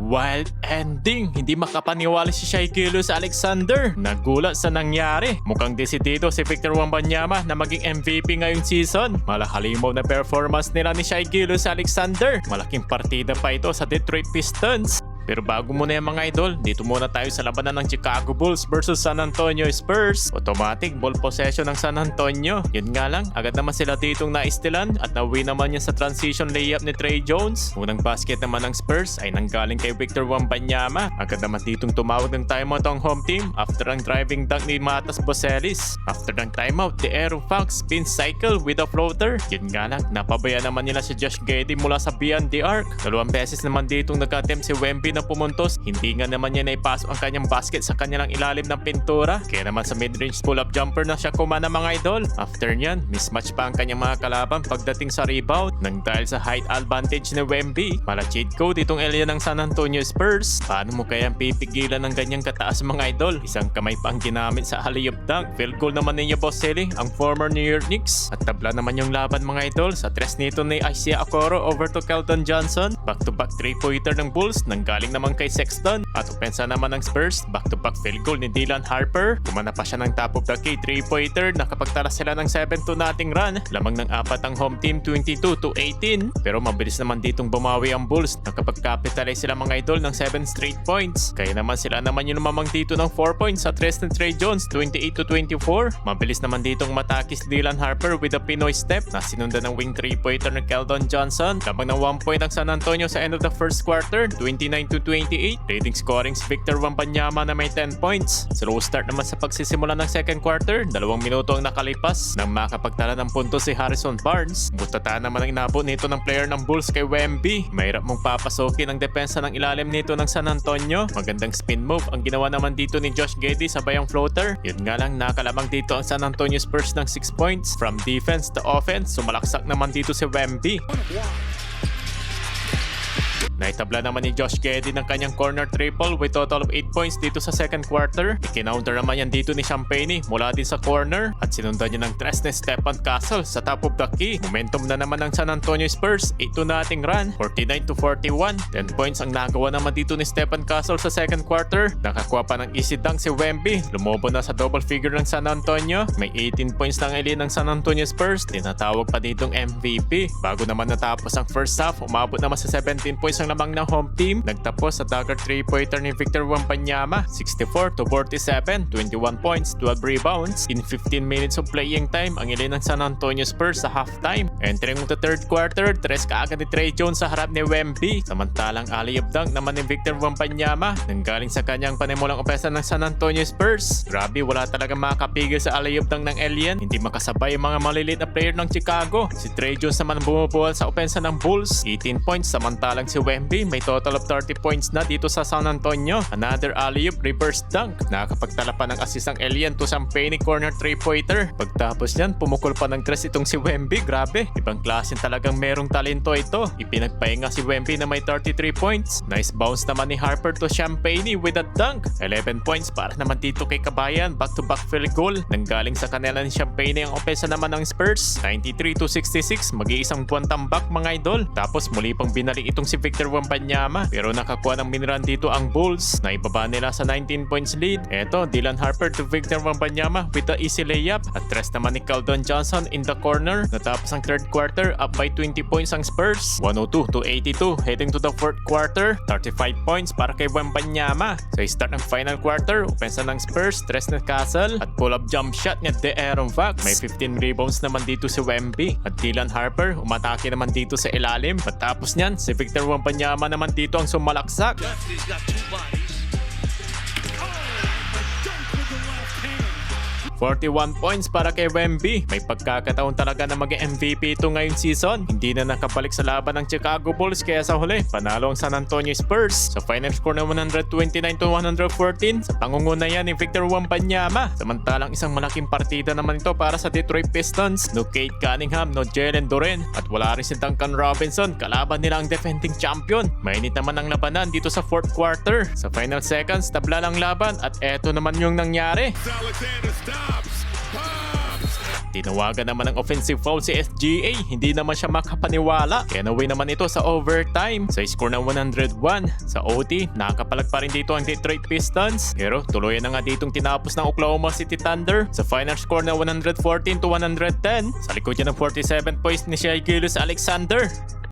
Wild ending. Hindi makapaniwala si Shai Gilgeous-Alexander. Nagulat sa nangyari. Mukhang desidido si Victor Wembanyama na maging MVP ngayong season. Malakalimaw na performance nila ni Shai Gilgeous-Alexander. Malaking partida pa ito sa Detroit Pistons. Pero bago muna yung mga idol, dito muna tayo sa labanan ng Chicago Bulls versus San Antonio Spurs. Automatic ball possession ng San Antonio. Yun nga lang, agad naman sila ditong naistilan at na-win naman yan sa transition layup ni Trey Jones. Unang basket naman ng Spurs ay nanggaling kay Victor Wembanyama. Agad naman ditong tumawag ng timeout ang home team after ang driving dunk ni Matas Boselis. After ng timeout, the Aero Fox spin cycle with a floater. Yun nga lang, napabaya naman nila si Josh Giddey mula sa beyond the arc. Dalawang beses naman ditong nag-attempt si Wemby na pumuntos, hindi nga naman niya naipasok ang kanyang basket sa kanilang ilalim ng pintura. Kaya naman sa mid-range pull-up jumper na siya kumana mga idol. After nyan, mismatch pa ang kanyang mga kalaban pagdating sa rebound. Nang dahil sa height advantage ni Wemby, mala cheat code itong alien ng San Antonio Spurs. Paano mo kayang pipigilan ng ganyang kataas mga idol? Isang kamay pa ang ginamit sa alley-oop dunk. Field goal naman ni Yabusele, ang former New York Knicks. At tabla naman yung laban mga idol. Sa tres nito ni Isaiah Okoro over to Keldon Johnson. Back-to-back 3-pointer ng Bulls, nanggaling naman kay Sexton. At opensa naman ng Spurs, back-to-back field goal ni Dylan Harper. Kumana pa siya ng top of the key 3-pointer. Nakapagtala sila ng 7-0 run. Lamang ng apat ang home team, 22-18. Pero mabilis naman ditong bumawi ang Bulls. Nakapag-capitalize sila mga idol ng 7 straight points. Kaya naman sila naman yung lumamang dito ng 4 points sa tres ng Trey Jones, 28-24. Mabilis naman ditong matakis Dylan Harper with a Pinoy step na sinundan ng wing 3-pointer ng Keldon Johnson. Lamang ng 1 point ang San Antonio sa end of the first quarter, 29-28. Leading scoring si Victor Wembanyama na may 10 points. Slow start naman sa pagsisimula ng second quarter. 2 minuto ang nakalipas nang makapagtala ng punto si Harrison Barnes. Butata naman ang inabot nito ng player ng Bulls kay Wemby. Mahirap mong papasokin ang depensa ng ilalim nito ng San Antonio. Magandang spin move ang ginawa naman dito ni Josh Giddey sa bayang floater. Yun nga lang, nakalamang dito ang San Antonio Spurs ng 6 points. From defense to offense, sumalaksak naman dito si Wemby. Naitabla naman ni Josh Giddey ng kanyang corner triple with total of 8 points dito sa second quarter. Ikinounter naman yan dito ni Champagnie mula din sa corner at sinundan niya ng tres ni Stephen Castle sa top of the key. Momentum na naman ng San Antonio Spurs, 8-0 run, 49-41. 10 points ang nagawa naman dito ni Stephen Castle sa second quarter. Nakakuha pa ng easy dunk si Wemby. Lumobo na sa double figure ng San Antonio. May 18 points ng alien ng San Antonio Spurs. Tinatawag pa ditong MVP. Bago naman natapos ang first half, umabot naman sa 17 points ang lamang ng home team. Nagtapos sa dagger 3-pointer ni Victor Wembanyama, 64-47, 21 points, 12 rebounds. In 15 minutes of playing time, ang ilin ng San Antonio Spurs sa halftime. Entering the third quarter, tres kaagad ni Trey Jones sa harap ni Wemby. Samantalang alley-oop dunk naman ni Victor Wembanyama nanggaling sa kanyang panimulang opesa ng San Antonio Spurs. Grabe, wala talagang makakapigil sa alley-oop dunk ng alien. Hindi makasabay ang mga maliliit na player ng Chicago. Si Trey Jones naman bumubuhal sa opensa ng Bulls, 18 points, samantalang si Wemby may total of 30 points na dito sa San Antonio. Another alley-oop reverse dunk. Nakakapagtala pa ng assist ang alien to Champagnie corner 3-pointer. Pagtapos niyan, pumukol pa ng tres itong si Wemby. Grabe, ibang klase talagang merong talento ito. Ipinagpahinga si Wemby na may 33 points. Nice bounce naman ni Harper to Champagnie with a dunk. 11 points para naman dito kay Kabayan. Back-to-back field goal. Nanggaling sa kanila ni Champagnie ang opensa naman ng Spurs. 93-66. Mag-iisang buwan tambak mga idol. Tapos muli pang binalik itong si Victor Wembanyama, pero nakakuha ng miniran dito ang Bulls. Naibaba nila sa 19 points lead. Eto, Dylan Harper to Victor Wembanyama with the easy layup. At tres naman ni Keldon Johnson in the corner. Natapos ang third quarter, up by 20 points ang Spurs, 102-82. Heading to the fourth quarter, 35 points para kay Wembanyama. Sa start ng final quarter, opensa ng Spurs, tres na Castle at pull-up jump shot ni De'Aaron Fox. May 15 rebounds naman dito si Wemby. At Dylan Harper, umatake naman dito sa ilalim. Pagtapos niyan, si Victor Wembanyama naman dito ang sumalaksak. 41 points para kay Wemby. May pagkakataon talaga na mag-MVP ito ngayong season. Hindi na nakabalik sa laban ng Chicago Bulls kaya sa huli, panalo ang San Antonio Spurs sa final score na 129-114 sa pangunguna yan ni Victor Wembanyama. Samantalang isang malaking partida naman ito para sa Detroit Pistons. No Cade Cunningham, no Jalen Duren at wala rin si Duncan Robinson. Kalaban nila ang defending champion. Mainit naman ang labanan dito sa fourth quarter. Sa final seconds, tabla lang laban at eto naman yung nangyari. tinawagan naman ng offensive foul si SGA. Hindi naman siya makapaniwala. Kaya naway naman ito sa overtime. Sa score ng 101. Sa OT, nakapalag pa rin dito ang Detroit Pistons. Pero tuluyan na nga ditong tinapos ng Oklahoma City Thunder sa final score na 114-110. Sa likod niya ng 47 points ni Shai Gilgeous-Alexander.